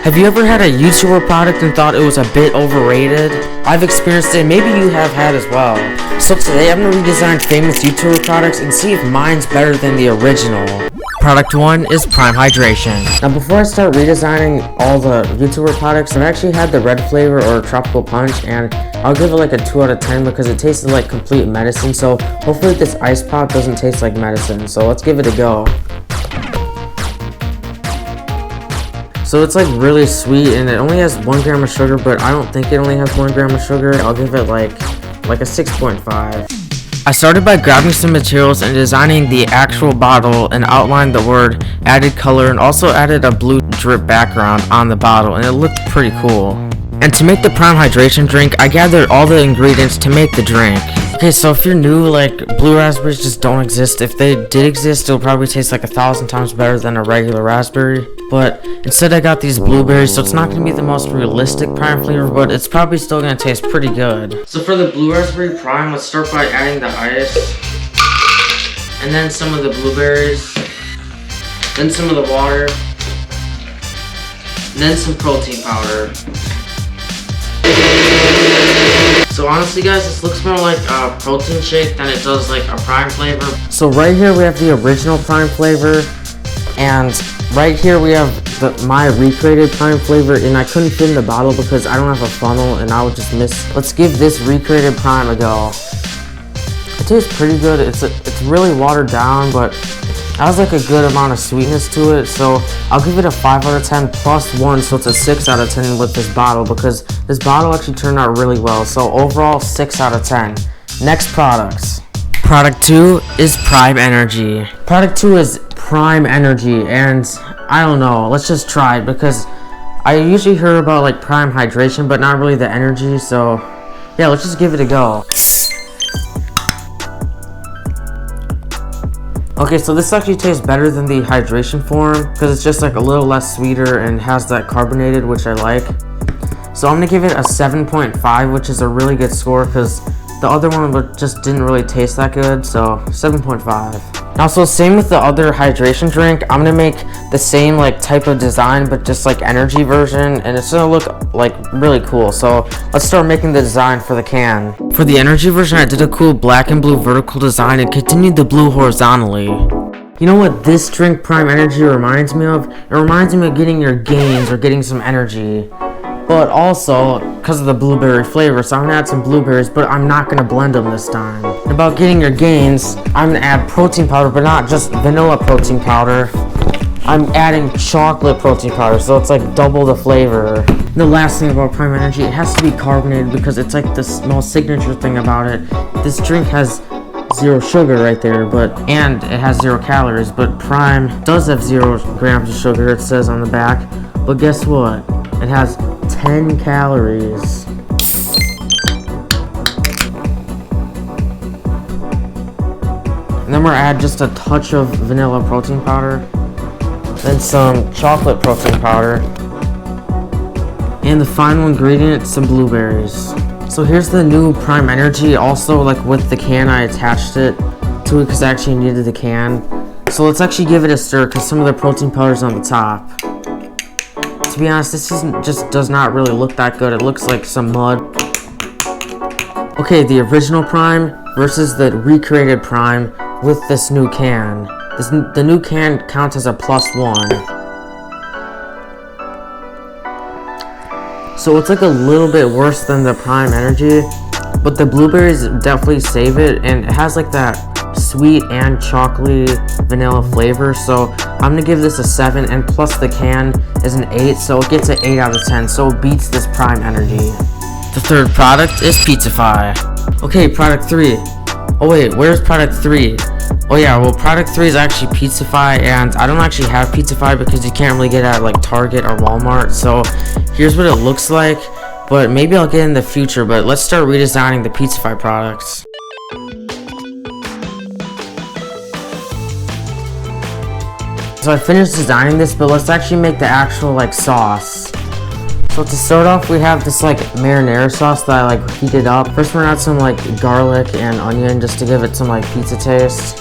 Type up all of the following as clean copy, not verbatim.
Have you ever had a YouTuber product and thought it was a bit overrated? I've experienced it, maybe you have had as well. So today I'm going to redesign famous YouTuber products and see if mine's better than the original. Product 1 is Prime Hydration. Now before I start redesigning all the YouTuber products, I've actually had the red flavor or tropical punch, and I'll give it like a 2 out of 10 because it tasted like complete medicine. So hopefully this ice pop doesn't taste like medicine. So let's give it a go. So it's like really sweet and it only has 1 gram of sugar, but I don't think it only has 1 gram of sugar. I'll give it like a 6.5. I started by grabbing some materials and designing the actual bottle and outlined the word, added color, and also added a blue drip background on the bottle, and it looked pretty cool. And to make the Prime Hydration drink, I gathered all the ingredients to make the drink. Okay, so if you're new, like, blue raspberries just don't exist. If they did exist, it'll probably taste like 1,000 times better than a regular raspberry. But instead I got these blueberries, so it's not going to be the most realistic Prime flavor, but it's probably still going to taste pretty good. So for the blue raspberry Prime, let's start by adding the ice, and then some of the blueberries, then some of the water, and then some protein powder. So honestly guys, this looks more like a protein shake than it does like a Prime flavor. So right here we have the original Prime flavor, and right here we have my recreated Prime flavor, and I couldn't fit in the bottle because I don't have a funnel and I would just miss. Let's give this recreated Prime a go. It tastes pretty good. It's really watered down, but it has like a good amount of sweetness to it, so I'll give it a 5 out of 10 plus 1, so it's a 6 out of 10 with this bottle, because this bottle actually turned out really well. So overall, 6 out of 10. Next products. Product 2 is Prime Energy. Product 2 is Prime Energy, and I don't know, let's just try it, because I usually hear about like Prime Hydration, but not really the energy, so yeah, let's just give it a go. Okay, so this actually tastes better than the hydration form because it's just like a little less sweeter and has that carbonated, which I like. So I'm gonna give it a 7.5, which is a really good score because the other one just didn't really taste that good, so 7.5. Now, so same with the other hydration drink, I'm gonna make the same like type of design, but just like energy version, and it's gonna look like really cool. So let's start making the design for the can. For the energy version, I did a cool black and blue vertical design and continued the blue horizontally. You know what this drink Prime Energy reminds me of? It reminds me of getting your gains or getting some energy. But also, because of the blueberry flavor, so I'm going to add some blueberries, but I'm not going to blend them this time. About getting your gains, I'm going to add protein powder, but not just vanilla protein powder. I'm adding chocolate protein powder, so it's like double the flavor. The last thing about Prime Energy, it has to be carbonated because it's like the most signature thing about it. This drink has 0 sugar right there, and it has 0 calories, but Prime does have 0 grams of sugar, it says on the back. But guess what? It has 10 calories. And then we're gonna add just a touch of vanilla protein powder, then some chocolate protein powder, and the final ingredient, some blueberries. So here's the new Prime Energy. Also, like with the can, I attached it to it because I actually needed the can. So let's actually give it a stir because some of the protein powder's on the top. To be honest, this just does not really look that good. It looks like some mud. Okay, the original Prime versus the recreated Prime with this new can. The new can counts as a +1. So it's like a little bit worse than the Prime Energy, but the blueberries definitely save it, and it has like that sweet and chocolatey vanilla flavor. So I'm gonna give this a 7, and plus the can is an 8, so it gets an 8 out of 10, so it beats this Prime Energy. The third product is Pizzafy. Okay, product 3. Oh wait, where's product 3? Oh yeah, well product 3 is actually Pizzafy, and I don't actually have Pizzafy because you can't really get it at like Target or Walmart. So here's what it looks like, but maybe I'll get in the future. But let's start redesigning the Pizzafy products. So I finished designing this, but let's actually make the actual like sauce. So to start off, we have this like marinara sauce that I like heated up. First we're gonna add some like garlic and onion just to give it some like pizza taste.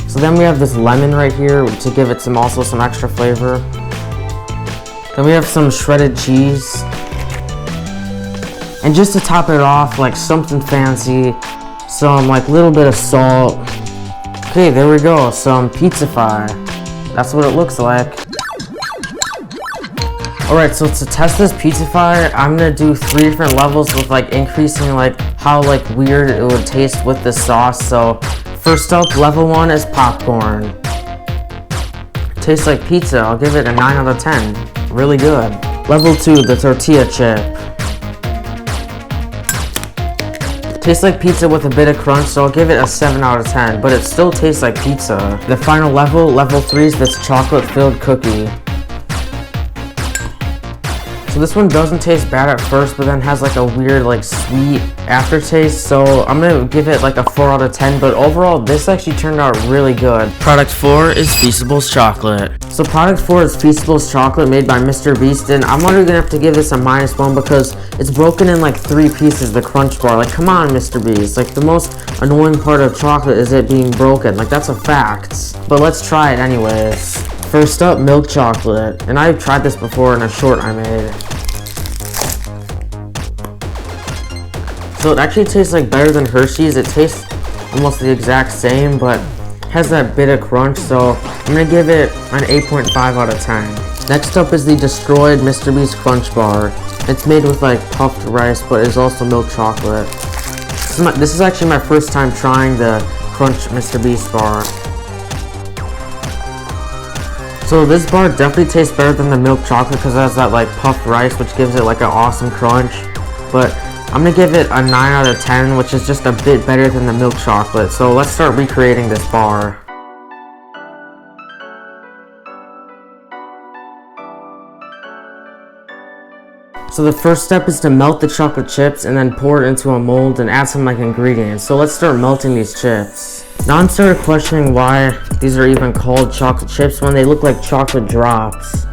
So then we have this lemon right here to give it some extra flavor. Then we have some shredded cheese. And just to top it off, like something fancy, some like little bit of salt. Okay, there we go, some pizza fire. That's what it looks like. Alright, so to test this pizza fire, I'm gonna do 3 different levels with like increasing like how like weird it would taste with the sauce. So first up, level 1 is popcorn. Tastes like pizza. I'll give it a 9 out of 10. Really good. Level 2, the tortilla chip. Tastes like pizza with a bit of crunch, so I'll give it a 7 out of 10, but it still tastes like pizza. The final level, level 3, is this chocolate-filled cookie. So this one doesn't taste bad at first, but then has like a weird like sweet aftertaste, so I'm gonna give it like a 4 out of 10, but overall this actually turned out really good. Product 4 is PBLs Chocolate. So product 4 is PBLs Chocolate made by Mr. Beast, and I'm only gonna have to give this a -1 because it's broken in like 3 pieces, the crunch bar. Like, come on, Mr. Beast. Like, the most annoying part of chocolate is it being broken. Like, that's a fact. But let's try it anyways. First up, milk chocolate. And I've tried this before in a short I made. So it actually tastes like better than Hershey's. It tastes almost the exact same, but has that bit of crunch, so I'm gonna give it an 8.5 out of 10. Next up is the destroyed Mr. Beast Crunch Bar. It's made with like puffed rice, but it's also milk chocolate. This is actually my first time trying the Crunch Mr. Beast bar. So this bar definitely tastes better than the milk chocolate because it has that like puffed rice, which gives it like an awesome crunch. But I'm gonna give it a 9 out of 10, which is just a bit better than the milk chocolate. So let's start recreating this bar. So the first step is to melt the chocolate chips and then pour it into a mold and add some like ingredients. So let's start melting these chips. Now I'm started questioning why these are even called chocolate chips when they look like chocolate drops.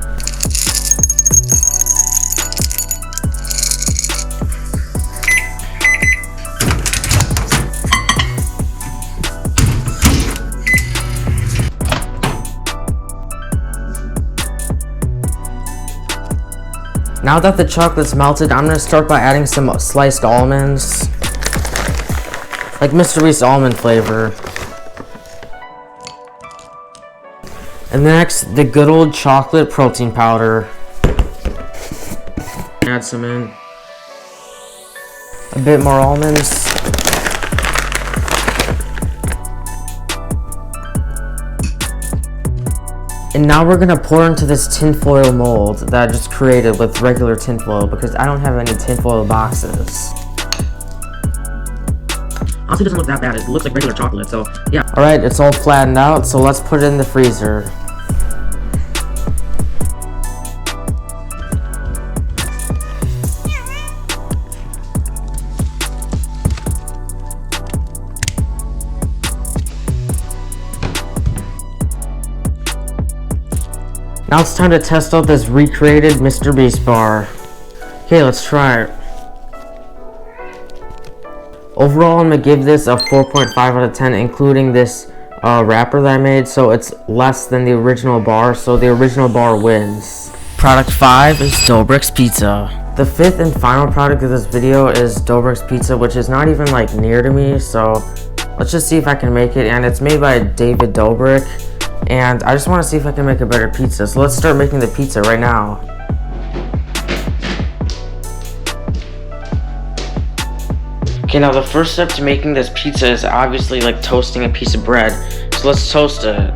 Now that the chocolate's melted, I'm gonna start by adding some sliced almonds. Like Mr. Beast almond flavor. And next, the good old chocolate protein powder. Add some in. A bit more almonds. And now we're gonna pour into this tinfoil mold that I just created with regular tinfoil because I don't have any tinfoil boxes. Honestly, it doesn't look that bad. It looks like regular chocolate, so yeah. Alright, it's all flattened out, so let's put it in the freezer. Now it's time to test out this recreated Mr. Beast bar. Okay, let's try it. Overall, I'm gonna give this a 4.5 out of 10, including this wrapper that I made, so it's less than the original bar, so the original bar wins. Product 5 is Dobrik's Pizza. The 5th and final product of this video is Dobrik's Pizza, which is not even like near to me, so let's just see if I can make it, and it's made by David Dobrik. And I just want to see if I can make a better pizza. So let's start making the pizza right now. Okay, now the first step to making this pizza is obviously like toasting a piece of bread. So let's toast it.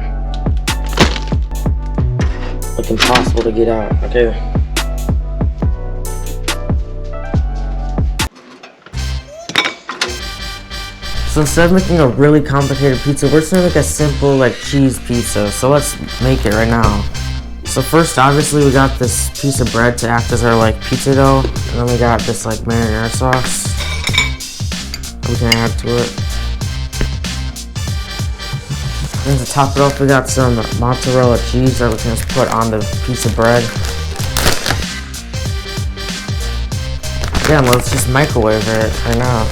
Like impossible to get out. Okay. So instead of making a really complicated pizza, we're just gonna make a simple like cheese pizza. So let's make it right now. So first, obviously, we got this piece of bread to act as our like pizza dough, and then we got this like marinara sauce we can add to it. And to top it off, we got some mozzarella cheese that we can just put on the piece of bread. Yeah, let's just microwave it right now.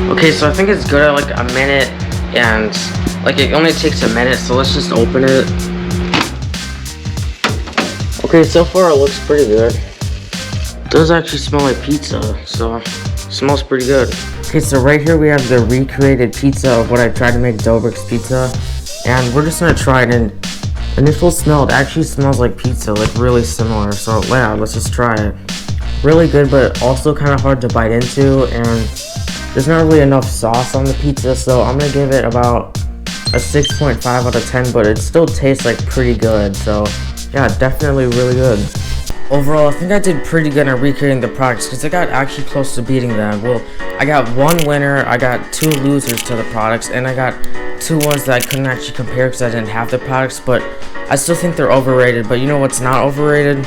Okay, so I think it's good at like a minute, and like it only takes a minute, so let's just open it. Okay, so far it looks pretty good. It does actually smell like pizza, so it smells pretty good. Okay, so right here we have the recreated pizza of what I tried to make Dobrik's pizza, and we're just gonna try it. And initial smell, it actually smells like pizza, like really similar. So yeah, let's just try it. Really good, but also kind of hard to bite into, and there's not really enough sauce on the pizza, so I'm gonna give it about a 6.5 out of 10, but it still tastes like pretty good. So yeah, definitely really good. Overall, I think I did pretty good at recreating the products because I got actually close to beating them. Well, I got one winner, I got 2 losers to the products, and I got 2 ones that I couldn't actually compare because I didn't have the products, but I still think they're overrated. But you know what's not overrated?